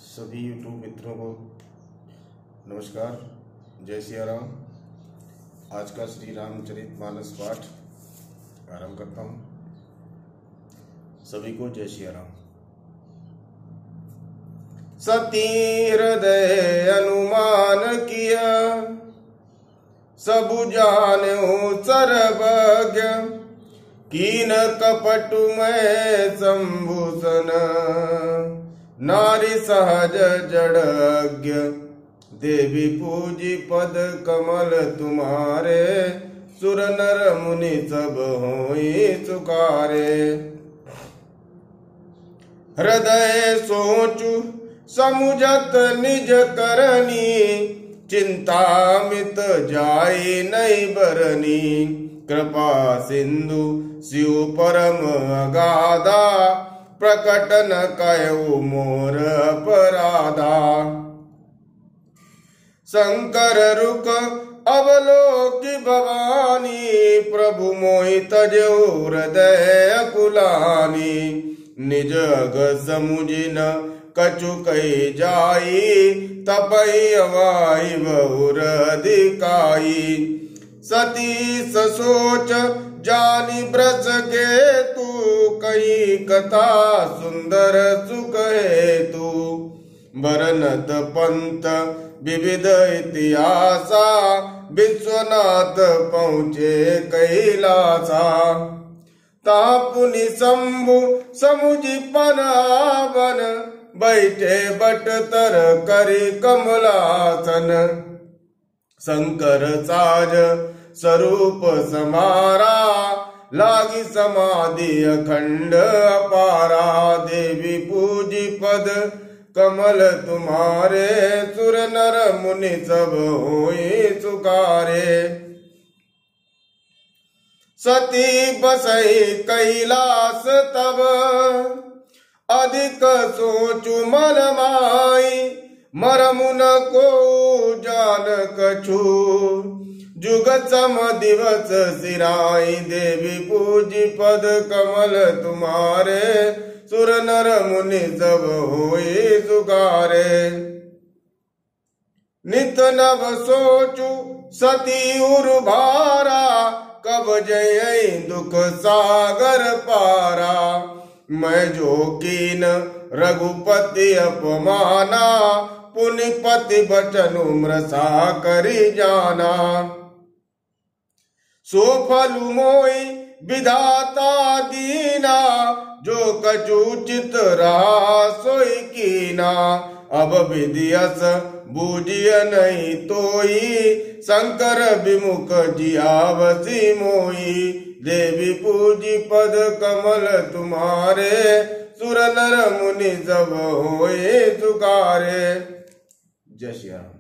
सभी यूट्यूब मित्रों को नमस्कार। जय सिया राम। आज का श्री रामचरितमानस पाठ आरंभ करता हूँ। सभी को जय सिया राम। सती हृदय अनुमान किया, सबु जान्यो सर्वज्ञ, कीन कपट में संभूषण, नारी सहज जड़ज्ञ, देवी पूजी पद कमल तुम्हारे, सुर नर मुनि सब होई सुकारे। हृदय सोचु समुझत निज करनी, चिंता मित जाई नहीं बरनी, कृपा सिंधु शिव परम अगाधा, प्रकट न कयो मोर अपराधा। शंकर रुक अवलोकि भवानी, प्रभु मोहि तजहु हृदय अकुलानी। निज अग समुझि न कछु कहि जाई, तपहि अवाई बहुर अधिकाई। सती ससोच जानी ब्रज के तू, कही कथा सुंदर सुख हेतु। बरनत पंत विविध इतिहासा, विश्वनाथ पहुँचे कैलासा। तापुनि शंभु समुझि पनावन, बैठे बट तर करि कमलासन। शंकर साज स्वरूप समारा, लागी समाधि अखंड अपारा। देवी पूजी पद कमल तुम्हारे, सुर नर मुनि सब होई सुकारे। सती बसई कैलास तब, अधिक सोचु मन माई। मरमु न को जान कछु, जुगत सम दिवस सिराई। देवी पूजी पद कमल तुम्हारे, सुर नर मुनि सब होई सुकारे। नित नव सोचु सती उर्भारा, कब जय दुख सागर पारा। मैं जो कीन रघुपति अपमाना, पुनिपति बचनु मृषा करि जाना। सो फलु मोहि विधाता दीना, जो कछु चित रहा सोई कीना। अब विधियस बूझिय नहीं तोई, शंकर विमुख जियावसी मोई। देवी पूजी पद कमल तुम्हारे, सुर नर मुनि सब होए सुकारे। जय श्री राम।